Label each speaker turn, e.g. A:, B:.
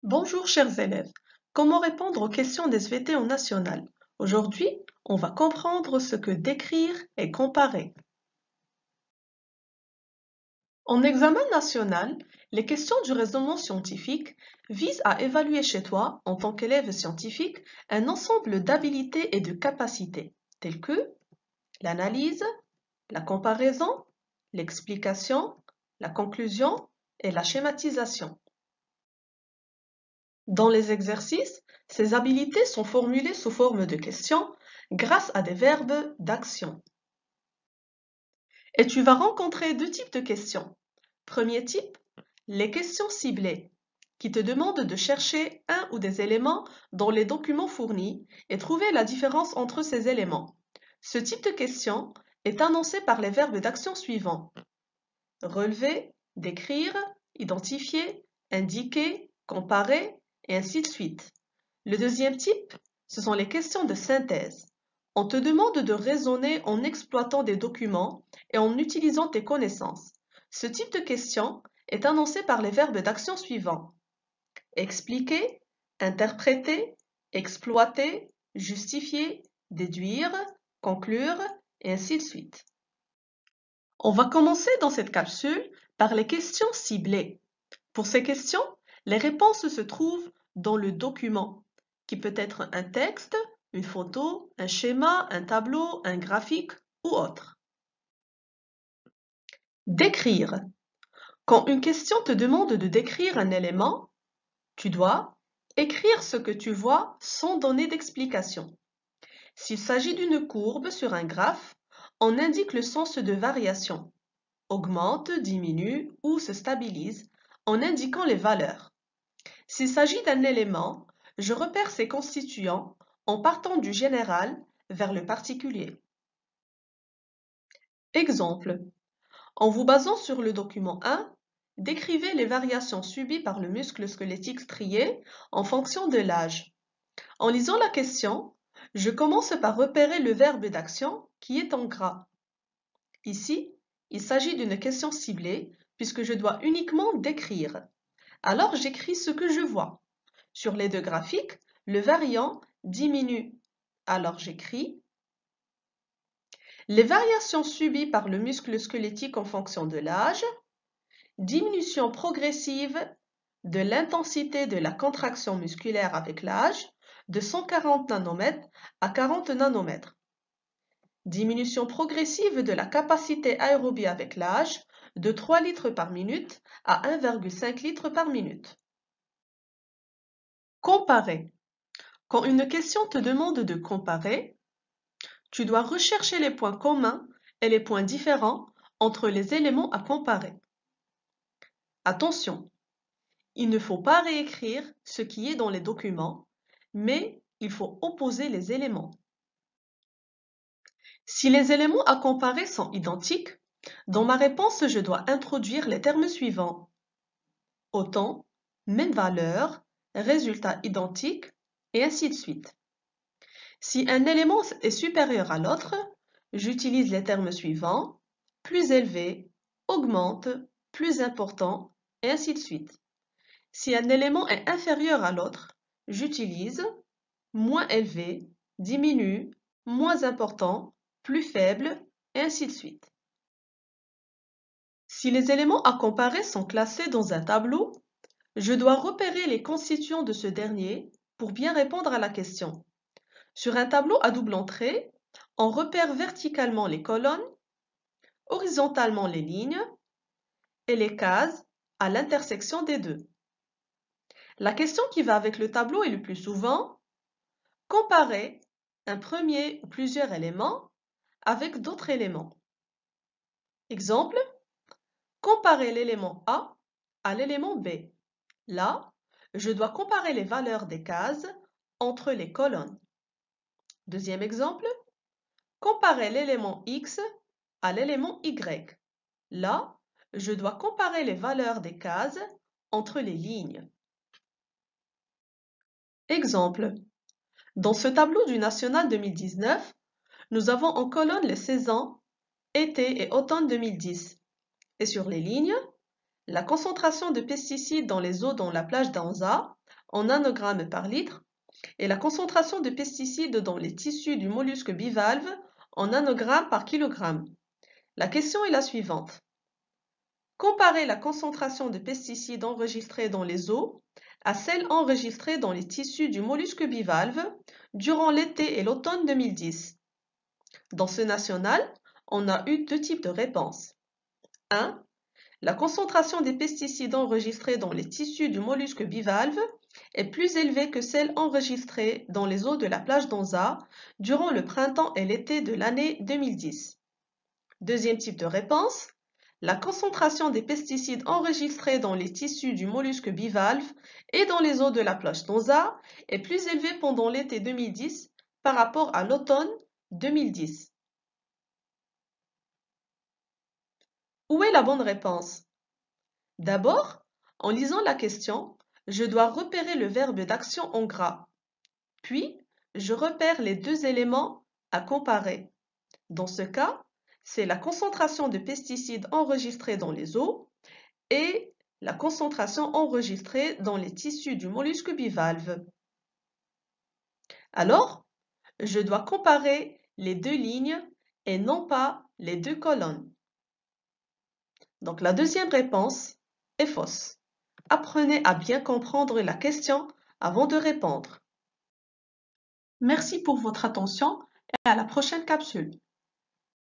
A: Bonjour chers élèves, comment répondre aux questions des SVT en national? Aujourd'hui, on va comprendre ce que décrire et comparer. En examen national, les questions du raisonnement scientifique visent à évaluer chez toi, en tant qu'élève scientifique, un ensemble d'habilités et de capacités, telles que l'analyse, la comparaison, l'explication, la conclusion et la schématisation. Dans les exercices, ces habilités sont formulées sous forme de questions grâce à des verbes d'action. Et tu vas rencontrer deux types de questions. Premier type, les questions ciblées, qui te demandent de chercher un ou des éléments dans les documents fournis et trouver la différence entre ces éléments. Ce type de question est annoncé par les verbes d'action suivants: relever, décrire, identifier, indiquer, comparer, et ainsi de suite. Le deuxième type, ce sont les questions de synthèse. On te demande de raisonner en exploitant des documents et en utilisant tes connaissances. Ce type de question est annoncé par les verbes d'action suivants: expliquer, interpréter, exploiter, justifier, déduire, conclure, et ainsi de suite. On va commencer dans cette capsule par les questions ciblées. Pour ces questions, les réponses se trouvent dans le document, qui peut être un texte, une photo, un schéma, un tableau, un graphique ou autre. Décrire. Quand une question te demande de décrire un élément, tu dois écrire ce que tu vois sans donner d'explication. S'il s'agit d'une courbe sur un graphe, on indique le sens de variation: augmente, diminue ou se stabilise, en indiquant les valeurs. S'il s'agit d'un élément, je repère ses constituants en partant du général vers le particulier. Exemple. En vous basant sur le document 1, décrivez les variations subies par le muscle squelettique strié en fonction de l'âge. En lisant la question, je commence par repérer le verbe d'action qui est en gras. Ici, il s'agit d'une question ciblée puisque je dois uniquement décrire. Alors j'écris ce que je vois. Sur les deux graphiques, le variant diminue. Alors j'écris: les variations subies par le muscle squelettique en fonction de l'âge, diminution progressive de l'intensité de la contraction musculaire avec l'âge de 140 nanomètres à 40 nanomètres. Diminution progressive de la capacité aérobie avec l'âge de 3 litres par minute à 1,5 litres par minute. Comparer. Quand une question te demande de comparer, tu dois rechercher les points communs et les points différents entre les éléments à comparer. Attention, il ne faut pas réécrire ce qui est dans les documents, mais il faut opposer les éléments. Si les éléments à comparer sont identiques, dans ma réponse, je dois introduire les termes suivants: autant, même valeur, résultat identique, et ainsi de suite. Si un élément est supérieur à l'autre, j'utilise les termes suivants: plus élevé, augmente, plus important, et ainsi de suite. Si un élément est inférieur à l'autre, j'utilise moins élevé, diminue, moins important, plus faible, et ainsi de suite. Si les éléments à comparer sont classés dans un tableau, je dois repérer les constituants de ce dernier pour bien répondre à la question. Sur un tableau à double entrée, on repère verticalement les colonnes, horizontalement les lignes et les cases à l'intersection des deux. La question qui va avec le tableau est le plus souvent: comparer un premier ou plusieurs éléments avec d'autres éléments. Exemple, comparer l'élément A à l'élément B. Là, je dois comparer les valeurs des cases entre les colonnes. Deuxième exemple, comparer l'élément X à l'élément Y. Là, je dois comparer les valeurs des cases entre les lignes. Exemple. Dans ce tableau du National 2019, nous avons en colonne les saisons été et automne 2010. Et sur les lignes, la concentration de pesticides dans les eaux dans la plage d'Anza en nanogrammes par litre et la concentration de pesticides dans les tissus du mollusque bivalve en nanogrammes par kilogramme. La question est la suivante. Comparez la concentration de pesticides enregistrée dans les eaux à celle enregistrée dans les tissus du mollusque bivalve durant l'été et l'automne 2010. Dans ce national, on a eu deux types de réponses. 1. La concentration des pesticides enregistrés dans les tissus du mollusque bivalve est plus élevée que celle enregistrée dans les eaux de la plage d'Anza durant le printemps et l'été de l'année 2010. Deuxième type de réponse. La concentration des pesticides enregistrés dans les tissus du mollusque bivalve et dans les eaux de la plage d'Anza est plus élevée pendant l'été 2010 par rapport à l'automne 2010. Où est la bonne réponse? D'abord, en lisant la question, je dois repérer le verbe d'action en gras. Puis, je repère les deux éléments à comparer. Dans ce cas, c'est la concentration de pesticides enregistrés dans les eaux et la concentration enregistrée dans les tissus du mollusque bivalve. Alors, je dois comparer les deux lignes et non pas les deux colonnes. Donc la deuxième réponse est fausse. Apprenez à bien comprendre la question avant de répondre. Merci pour votre attention et à la prochaine capsule.